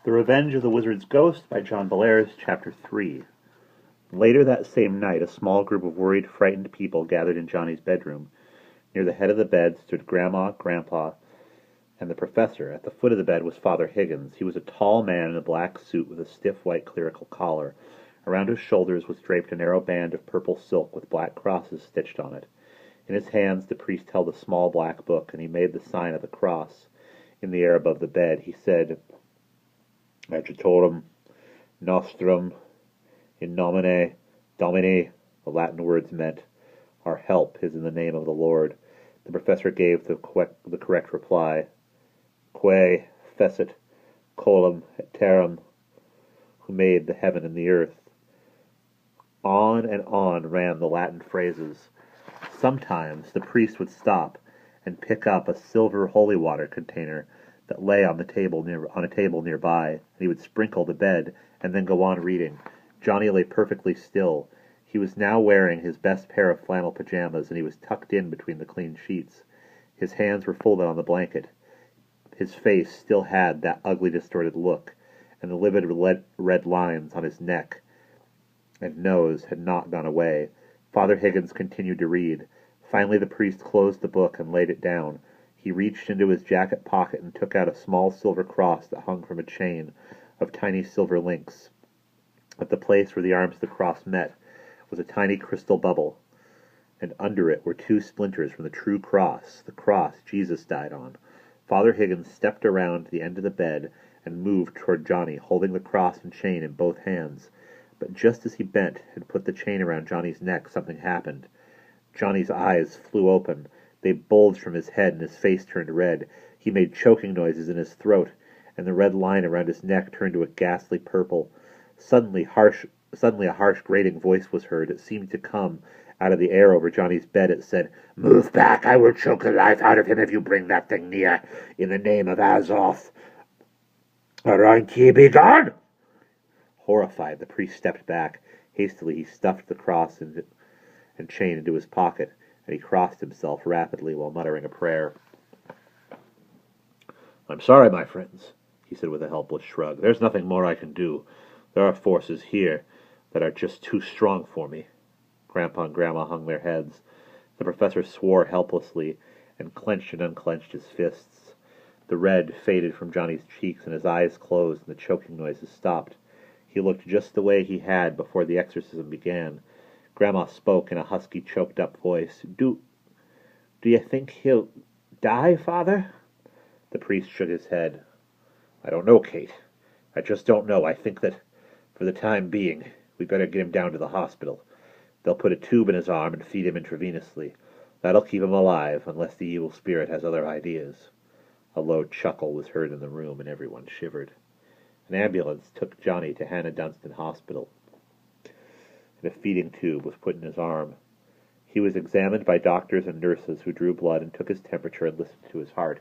The Revenge of the Wizard's Ghost by John Bellairs, Chapter 3. Later that same night, a small group of worried, frightened people gathered in Johnny's bedroom. Near the head of the bed stood Grandma, Grandpa, and the professor. At the foot of the bed was Father Higgins. He was a tall man in a black suit with a stiff white clerical collar. Around his shoulders was draped a narrow band of purple silk with black crosses stitched on it. In his hands the priest held a small black book, and he made the sign of the cross. In the air above the bed he said, Agitorum nostrum in nomine Domini. The Latin words meant, "Our help is in the name of the Lord." The professor gave the correct reply, Quae fecit coelum et terram, who made the heaven and the earth. On and on ran the Latin phrases. Sometimes the priest would stop and pick up a silver holy water container that lay on a table nearby, and he would sprinkle the bed and then go on reading. Johnny lay perfectly still. He was now wearing his best pair of flannel pajamas, and he was tucked in between the clean sheets. His hands were folded on the blanket. His face still had that ugly, distorted look, and the livid red lines on his neck and nose had not gone away. Father Higgins continued to read. Finally the priest closed the book and laid it down. He reached into his jacket pocket and took out a small silver cross that hung from a chain of tiny silver links. At the place where the arms of the cross met was a tiny crystal bubble, and under it were two splinters from the true cross, the cross Jesus died on. Father Higgins stepped around to the end of the bed and moved toward Johnny, holding the cross and chain in both hands. But just as he bent and put the chain around Johnny's neck, something happened. Johnny's eyes flew open. They bulged from his head, and his face turned red. He made choking noises in his throat, and the red line around his neck turned to a ghastly purple. Suddenly a harsh grating voice was heard. It seemed to come out of the air over Johnny's bed. It said, "Move back! I will choke the life out of him if you bring that thing near. In the name of Azoth, Aranki, be gone!" Horrified, the priest stepped back. Hastily he stuffed the cross and chain into his pocket, and he crossed himself rapidly while muttering a prayer. "I'm sorry, my friends," he said with a helpless shrug. "There's nothing more I can do. There are forces here that are just too strong for me." Grandpa and Grandma hung their heads. The professor swore helplessly and clenched and unclenched his fists. The red faded from Johnny's cheeks, and his eyes closed, and the choking noises stopped. He looked just the way he had before the exorcism began. Grandma spoke in a husky, choked-up voice. Do you think he'll die, Father?" The priest shook his head. "I don't know, Kate. I just don't know. I think that, for the time being, we better get him down to the hospital. They'll put a tube in his arm and feed him intravenously. That'll keep him alive, unless the evil spirit has other ideas." A low chuckle was heard in the room, and everyone shivered. An ambulance took Johnny to Hannah Dunstan Hospital, and a feeding tube was put in his arm. He was examined by doctors and nurses who drew blood and took his temperature and listened to his heart.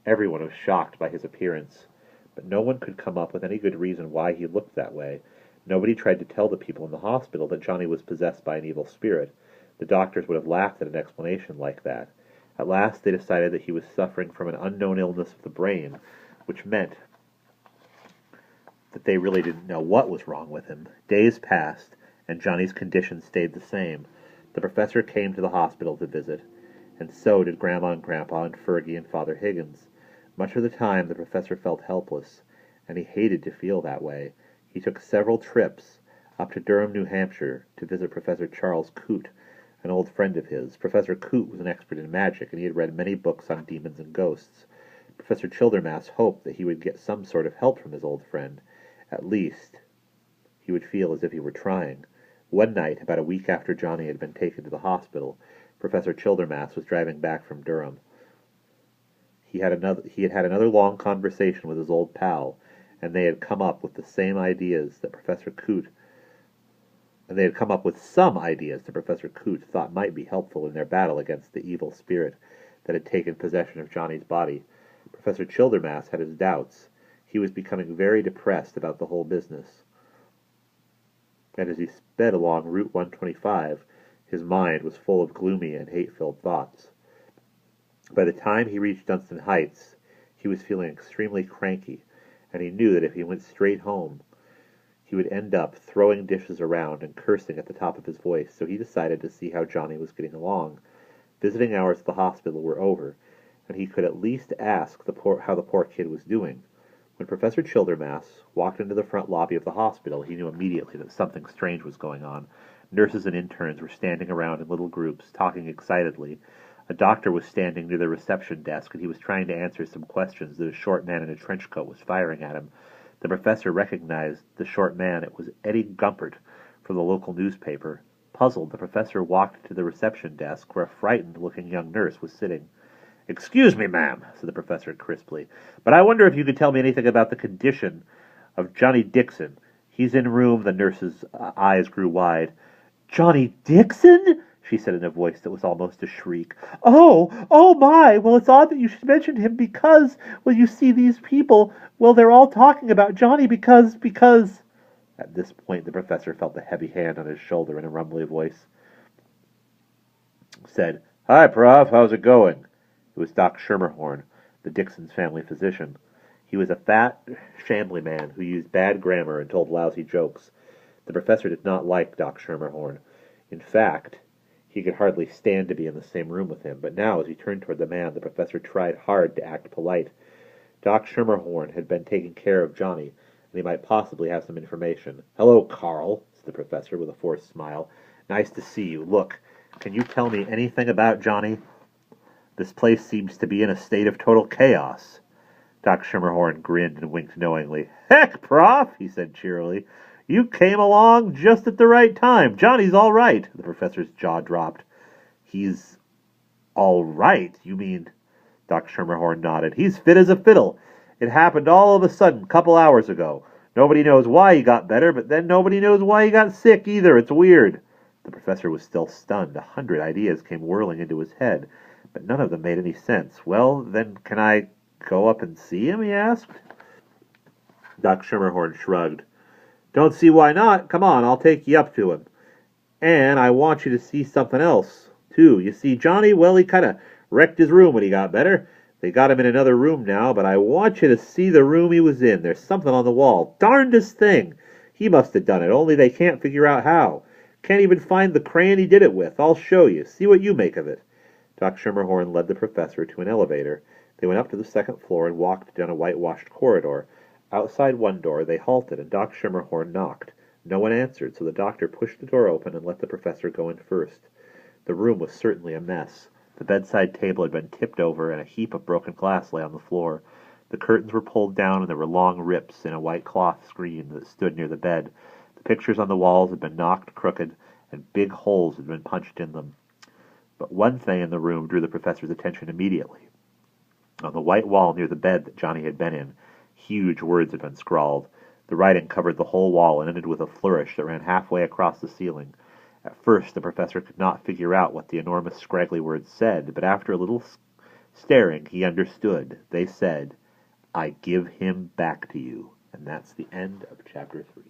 Everyone was shocked by his appearance, but no one could come up with any good reason why he looked that way. Nobody tried to tell the people in the hospital that Johnny was possessed by an evil spirit. The doctors would have laughed at an explanation like that. At last they decided that he was suffering from an unknown illness of the brain, which meant that they really didn't know what was wrong with him. Days passed, and Johnny's condition stayed the same. The professor came to the hospital to visit, and so did Grandma and Grandpa and Fergie and Father Higgins. Much of the time the professor felt helpless, and he hated to feel that way. He took several trips up to Durham, New Hampshire, to visit Professor Charles Coote, an old friend of his. Professor Coote was an expert in magic, and he had read many books on demons and ghosts. Professor Childermass hoped that he would get some sort of help from his old friend. At least, he would feel as if he were trying. One night, about a week after Johnny had been taken to the hospital, Professor Childermass was driving back from Durham. He had had another long conversation with his old pal, and they had come up with some ideas that Professor Coote thought might be helpful in their battle against the evil spirit that had taken possession of Johnny's body. Professor Childermass had his doubts. He was becoming very depressed about the whole business. And as he sped along Route 125, his mind was full of gloomy and hate-filled thoughts. By the time he reached Dunstan Heights, he was feeling extremely cranky, and he knew that if he went straight home, he would end up throwing dishes around and cursing at the top of his voice, so he decided to see how Johnny was getting along. Visiting hours at the hospital were over, and he could at least ask how the poor kid was doing. When Professor Childermass walked into the front lobby of the hospital, he knew immediately that something strange was going on. Nurses and interns were standing around in little groups, talking excitedly. A doctor was standing near the reception desk, and he was trying to answer some questions that a short man in a trench coat was firing at him. The professor recognized the short man. It was Eddie Gumpert from the local newspaper. Puzzled, the professor walked to the reception desk, where a frightened-looking young nurse was sitting. "Excuse me, ma'am," said the professor crisply, "but I wonder if you could tell me anything about the condition of Johnny Dixon. He's in room—" The nurse's eyes grew wide. "Johnny Dixon?" she said in a voice that was almost a shriek. Oh my! Well, it's odd that you should mention him because, well, you see, these people, well, they're all talking about Johnny because... At this point, the professor felt a heavy hand on his shoulder, and a rumbly voice said, "Hi, Prof, how's it going?" It was Doc Schermerhorn, the Dixons' family physician. He was a fat, shambly man who used bad grammar and told lousy jokes. The professor did not like Doc Schermerhorn. In fact, he could hardly stand to be in the same room with him, but now, as he turned toward the man, the professor tried hard to act polite. Doc Schermerhorn had been taking care of Johnny, and he might possibly have some information. "Hello, Carl," said the professor with a forced smile. "Nice to see you. Look, can you tell me anything about Johnny? This place seems to be in a state of total chaos." Doc Schermerhorn grinned and winked knowingly. "Heck, Prof," he said cheerily. "You came along just at the right time. Johnny's all right." The professor's jaw dropped. "He's all right? You mean—" Doc Schermerhorn nodded. "He's fit as a fiddle. It happened all of a sudden, a couple hours ago. Nobody knows why he got better, but then nobody knows why he got sick either. It's weird." The professor was still stunned. 100 ideas came whirling into his head, but none of them made any sense. "Well, then, can I go up and see him?" he asked. Doc Schermerhorn shrugged. "Don't see why not. Come on, I'll take you up to him. And I want you to see something else, too. You see, Johnny, well, he kind of wrecked his room when he got better. They got him in another room now, but I want you to see the room he was in. There's something on the wall. Darndest thing! He must have done it, only they can't figure out how. Can't even find the crayon he did it with. I'll show you. See what you make of it." Doc Schermerhorn led the professor to an elevator. They went up to the second floor and walked down a whitewashed corridor. Outside one door, they halted, and Doc Schermerhorn knocked. No one answered, so the doctor pushed the door open and let the professor go in first. The room was certainly a mess. The bedside table had been tipped over, and a heap of broken glass lay on the floor. The curtains were pulled down, and there were long rips in a white cloth screen that stood near the bed. The pictures on the walls had been knocked crooked, and big holes had been punched in them. But one thing in the room drew the professor's attention immediately. On the white wall near the bed that Johnny had been in, huge words had been scrawled. The writing covered the whole wall and ended with a flourish that ran halfway across the ceiling. At first, the professor could not figure out what the enormous scraggly words said, but after a little staring, he understood. They said, "I give him back to you." And that's the end of Chapter 3.